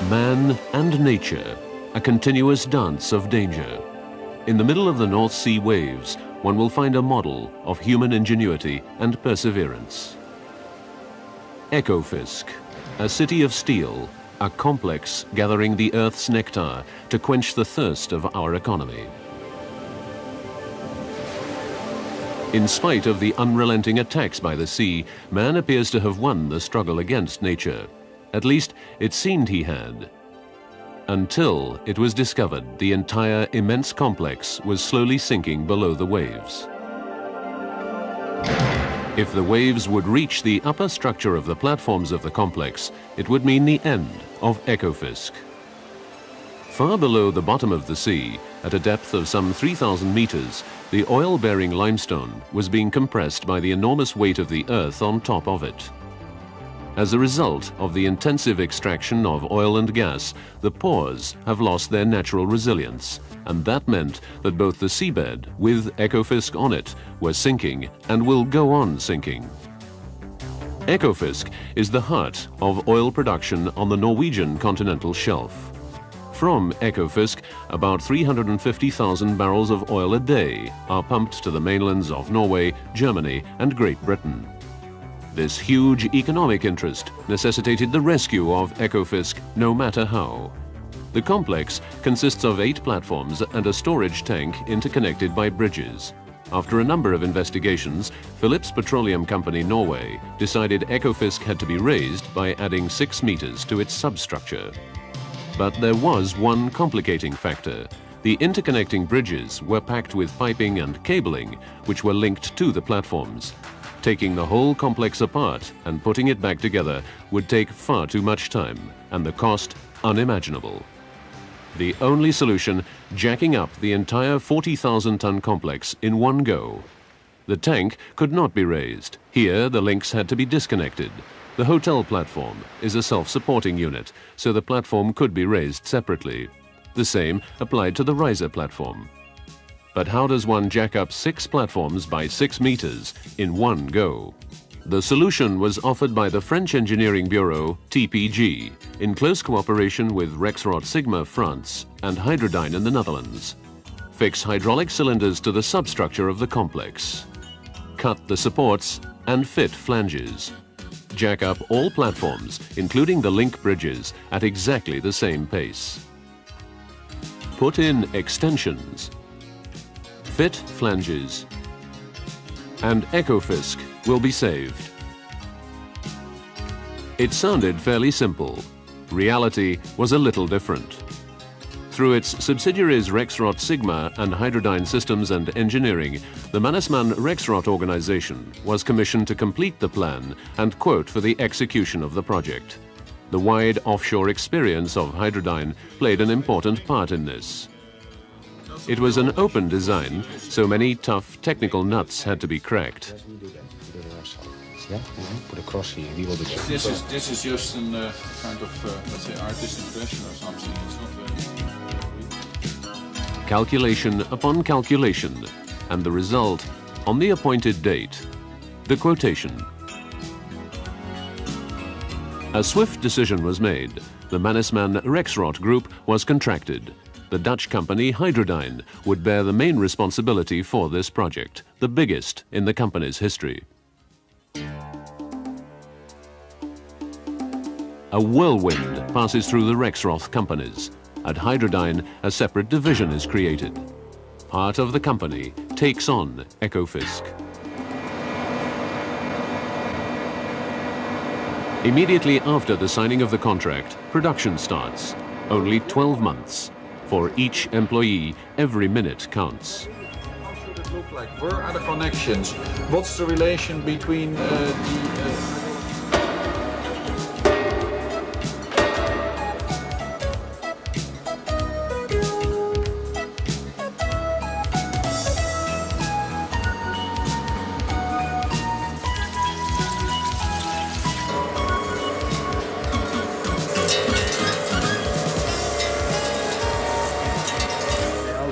Man and nature, a continuous dance of danger. In the middle of the North Sea waves, one will find a model of human ingenuity and perseverance. Ekofisk, a city of steel, a complex gathering the Earth's nectar to quench the thirst of our economy. In spite of the unrelenting attacks by the sea, man appears to have won the struggle against nature. At least, it seemed he had. Until it was discovered the entire immense complex was slowly sinking below the waves. If the waves would reach the upper structure of the platforms of the complex, it would mean the end of Ekofisk. Far below the bottom of the sea, at a depth of some 3,000 meters, the oil-bearing limestone was being compressed by the enormous weight of the Earth on top of it. As a result of the intensive extraction of oil and gas, the pores have lost their natural resilience, and that meant that both the seabed, with Ekofisk on it, were sinking and will go on sinking. Ekofisk is the heart of oil production on the Norwegian continental shelf. From Ekofisk, about 350,000 barrels of oil a day are pumped to the mainlands of Norway, Germany, and Great Britain. This huge economic interest necessitated the rescue of Ekofisk no matter how. The complex consists of 8 platforms and a storage tank interconnected by bridges. After a number of investigations, Phillips Petroleum Company Norway decided Ekofisk had to be raised by adding 6 meters to its substructure. But there was one complicating factor. The interconnecting bridges were packed with piping and cabling which were linked to the platforms. Taking the whole complex apart and putting it back together would take far too much time, and the cost unimaginable. The only solution, jacking up the entire 40,000-ton complex in one go. The tank could not be raised. Here, the links had to be disconnected. The hotel platform is a self-supporting unit, so the platform could be raised separately. The same applied to the riser platform. But how does one jack up 6 platforms by 6 meters in one go? The solution was offered by the French engineering bureau TPG in close cooperation with Rexroth Sigma France and Hydrodyne in the Netherlands. Fix hydraulic cylinders to the substructure of the complex. Cut the supports and fit flanges. Jack up all platforms, including the link bridges, at exactly the same pace. Put in extensions. Fit flanges, and Ekofisk will be saved. It sounded fairly simple. Reality was a little different. Through its subsidiaries Rexroth Sigma and Hydrodyne Systems and Engineering, the Mannesmann Rexroth organization was commissioned to complete the plan and quote for the execution of the project. The wide offshore experience of Hydrodyne played an important part in this. It was an open design, so many tough technical nuts had to be cracked. Put a cross here. This is just a kind of, let's say, artist impression or something. It's not Calculation upon calculation, and the result, on the appointed date, the quotation. A swift decision was made. The Mannesmann Rexroth Group was contracted. The Dutch company Hydrodyne would bear the main responsibility for this project, the biggest in the company's history. A whirlwind passes through the Rexroth companies. At Hydrodyne, a separate division is created. Part of the company takes on Ekofisk. Immediately after the signing of the contract, production starts. Only 12 months. For each employee, every minute counts. How should it look like? Where are the connections? What's the relation between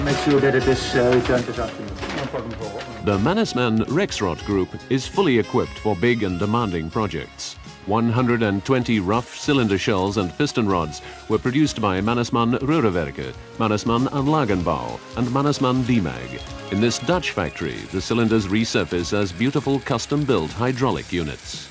Make sure that it is returned this afternoon. No problem for The Mannesmann Rexroth Group is fully equipped for big and demanding projects. 120 rough cylinder shells and piston rods were produced by Mannesmann Röhrewerke, Mannesmann Anlagenbau and Mannesmann Demag. In this Dutch factory, the cylinders resurface as beautiful custom-built hydraulic units.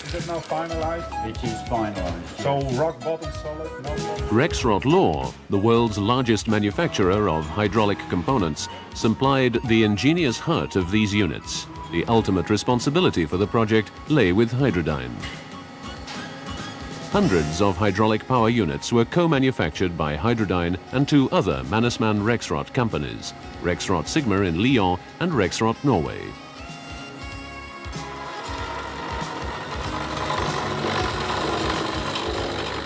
Is it now finalized? It is finalized. So rock bottom solid, no problem? Rexroth Law, the world's largest manufacturer of hydraulic components, supplied the ingenious heart of these units. The ultimate responsibility for the project lay with Hydrodyne. Hundreds of hydraulic power units were co-manufactured by Hydrodyne and two other Mannesmann Rexroth companies, Rexroth Sigma in Lyon and Rexroth Norway.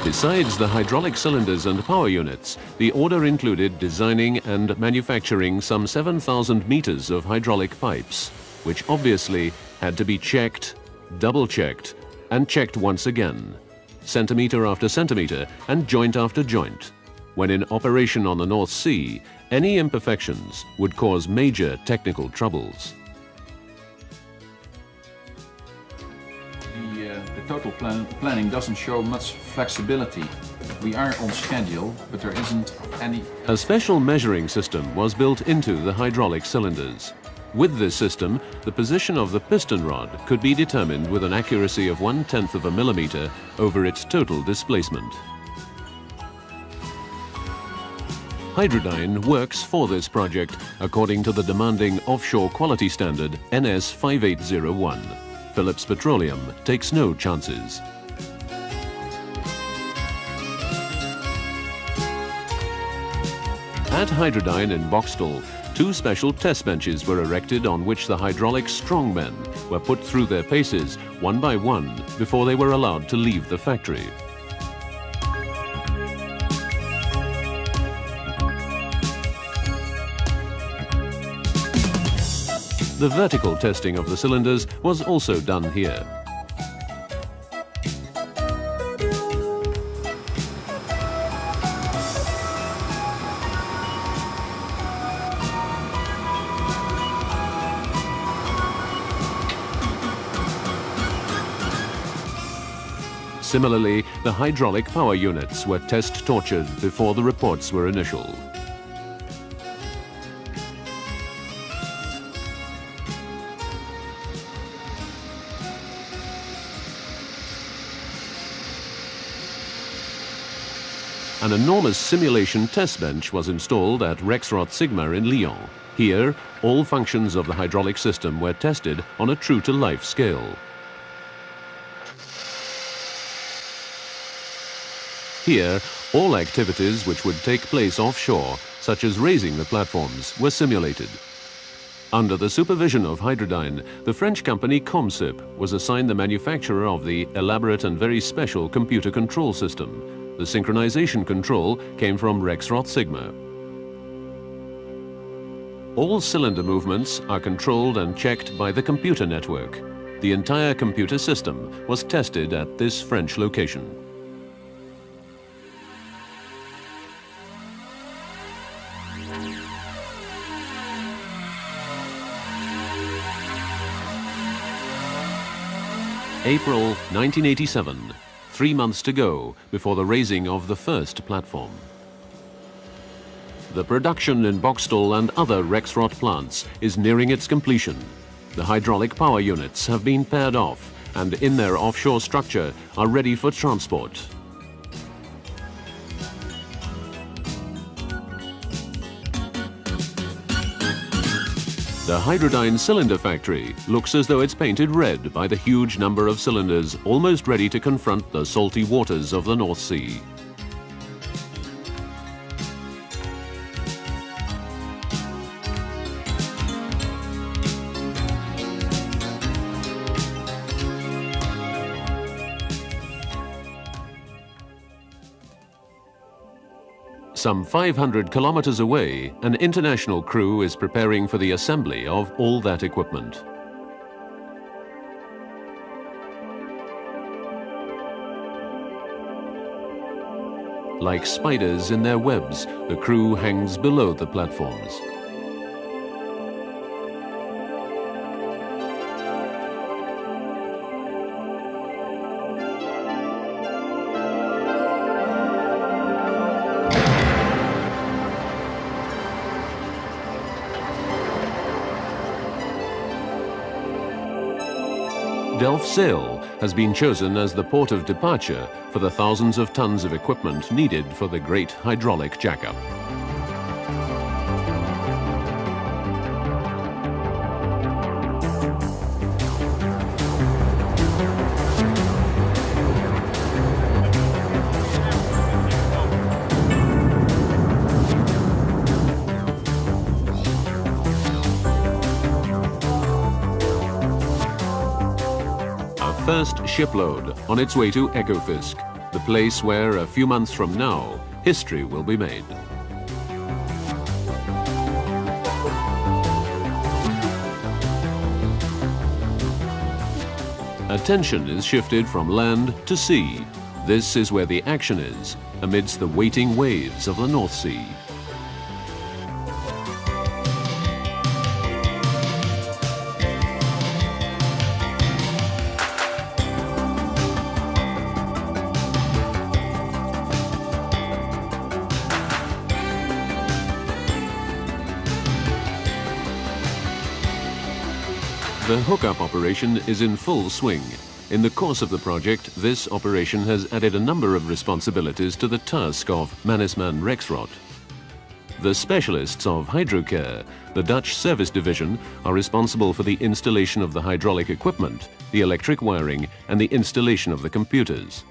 Besides the hydraulic cylinders and power units, the order included designing and manufacturing some 7,000 meters of hydraulic pipes, which obviously had to be checked, double-checked, and checked once again, centimeter after centimeter and joint after joint. When in operation on the North Sea, any imperfections would cause major technical troubles. The total planning doesn't show much flexibility. We are on schedule, but there isn't any... A special measuring system was built into the hydraulic cylinders. With this system, the position of the piston rod could be determined with an accuracy of 1/10 of a millimeter over its total displacement. Hydrodyne works for this project according to the demanding offshore quality standard NS 5801. Phillips Petroleum takes no chances. At Hydrodyne in Boxtel, two special test benches were erected on which the hydraulic strongmen were put through their paces one by one before they were allowed to leave the factory. The vertical testing of the cylinders was also done here. Similarly, the hydraulic power units were test tortured before the reports were initial. An enormous simulation test bench was installed at Rexroth Sigma in Lyon. Here, all functions of the hydraulic system were tested on a true-to-life scale. Here, all activities which would take place offshore, such as raising the platforms, were simulated. Under the supervision of Hydrodyne, the French company Comsip was assigned the manufacturer of the elaborate and very special computer control system. The synchronization control came from Rexroth Sigma. All cylinder movements are controlled and checked by the computer network. The entire computer system was tested at this French location. April 1987. 3 months to go before the raising of the first platform. The production in Boxtel and other Rexroth plants is nearing its completion. The hydraulic power units have been paired off and in their offshore structure are ready for transport. The Hydrodyne cylinder factory looks as though it's painted red by the huge number of cylinders almost ready to confront the salty waters of the North Sea. Some 500 kilometers away, an international crew is preparing for the assembly of all that equipment. Like spiders in their webs, the crew hangs below the platforms. Delft Sail has been chosen as the port of departure for the thousands of tons of equipment needed for the great hydraulic jackup. First shipload on its way to Ekofisk, the place where a few months from now, history will be made. Attention is shifted from land to sea. This is where the action is, amidst the waiting waves of the North Sea. The hookup operation is in full swing. In the course of the project, this operation has added a number of responsibilities to the task of Mannesmann Rexroth. The specialists of Hydrocare, the Dutch service division, are responsible for the installation of the hydraulic equipment, the electric wiring, and the installation of the computers.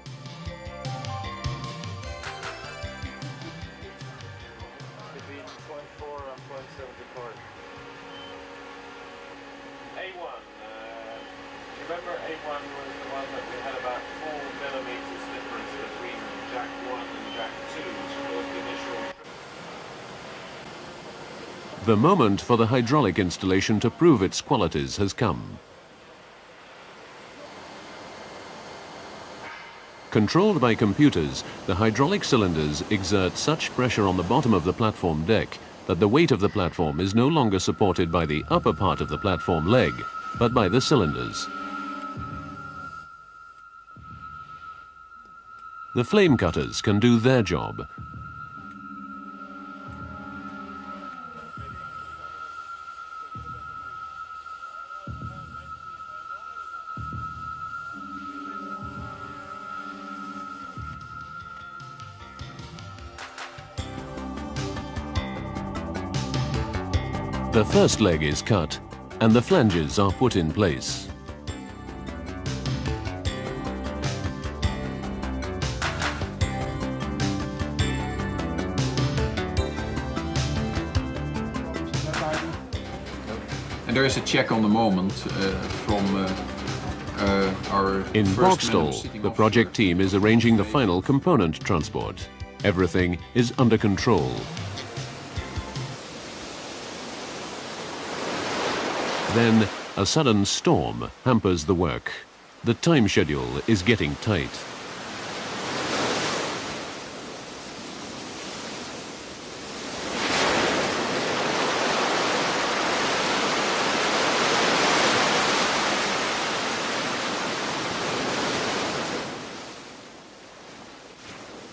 Between 0.4 and 0.74. A1. Remember A1 was the one that we had about 4 millimeters difference between Jack 1 and Jack 2, which was the initial. The moment for the hydraulic installation to prove its qualities has come. Controlled by computers, the hydraulic cylinders exert such pressure on the bottom of the platform deck that the weight of the platform is no longer supported by the upper part of the platform leg, but by the cylinders. The flame cutters can do their job. The first leg is cut, and the flanges are put in place. And there is a check on the moment from our In first Broxtol, sitting the offshore. project team is arranging the final component transport. Everything is under control. Then, a sudden storm hampers the work. The time schedule is getting tight.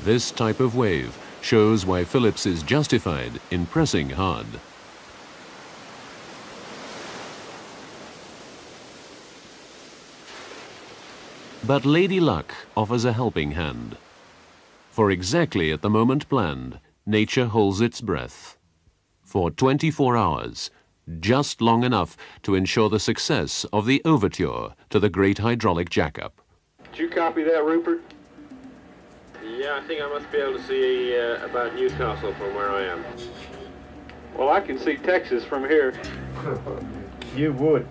This type of wave shows why Phillips is justified in pressing hard. But Lady Luck offers a helping hand. For exactly at the moment planned, nature holds its breath. For 24 hours, just long enough to ensure the success of the overture to the great hydraulic jackup. Did you copy that, Rupert? Yeah, I think I must be able to see about Newcastle from where I am. Well, I can see Texas from here. You would.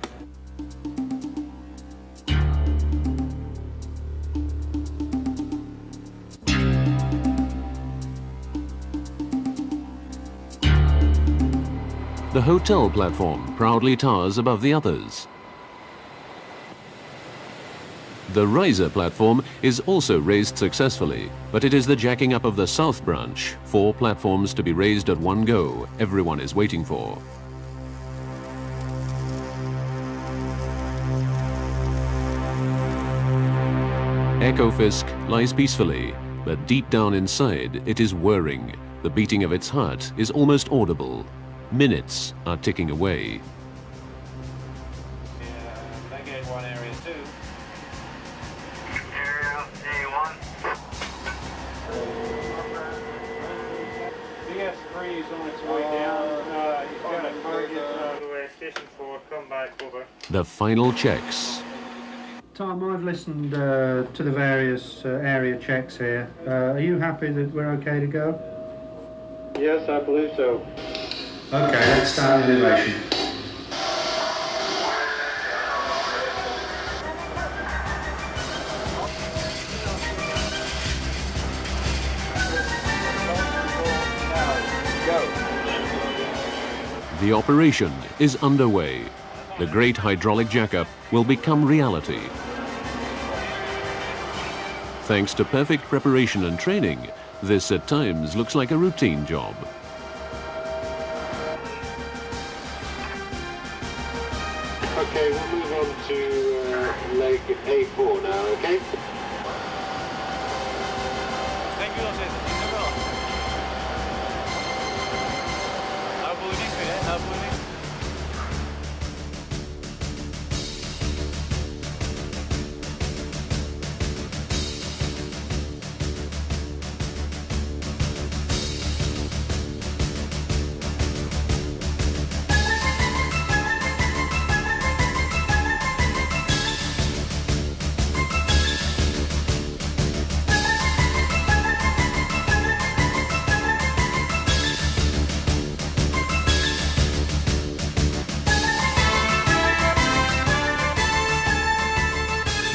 The hotel platform proudly towers above the others. The riser platform is also raised successfully, but it is the jacking up of the south branch, 4 platforms to be raised at one go, everyone is waiting for. Ekofisk lies peacefully, but deep down inside it is whirring. The beating of its heart is almost audible. Minutes are ticking away. Negate one area too. The final checks. Tom, I've listened to the various area checks here. Are you happy that we're okay to go? Yes, I believe so. Okay, let's start the elevation. The operation is underway. The great hydraulic jackup will become reality. Thanks to perfect preparation and training, this at times looks like a routine job. Okay, we'll move on to leg A4 now, okay?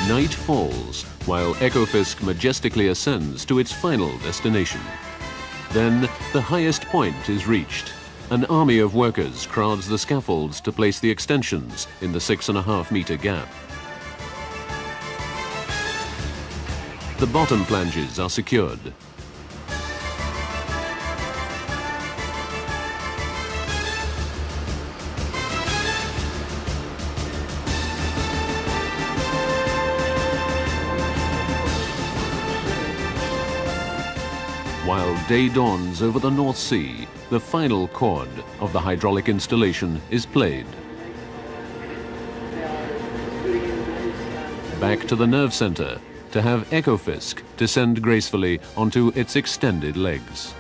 Night falls while Ekofisk majestically ascends to its final destination. Then the highest point is reached. An army of workers crowds the scaffolds to place the extensions in the 6.5-meter gap. The bottom flanges are secured. While day dawns over the North Sea, the final chord of the hydraulic installation is played. Back to the nerve center to have Ekofisk descend gracefully onto its extended legs.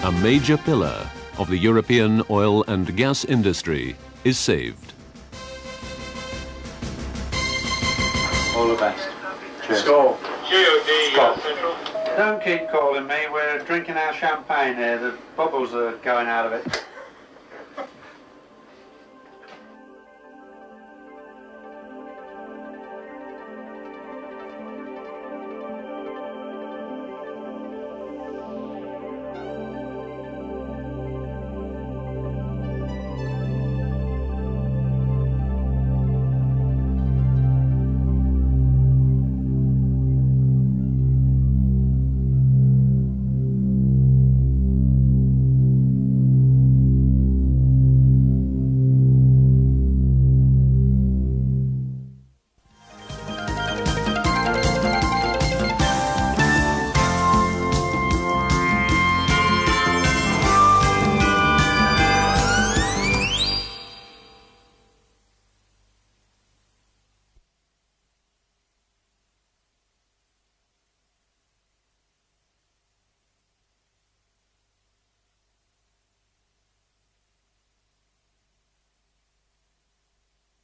A major pillar of the European oil and gas industry is saved. All the best. Cheers. Skull. GOD Central. Don't keep calling me, we're drinking our champagne here, the bubbles are going out of it.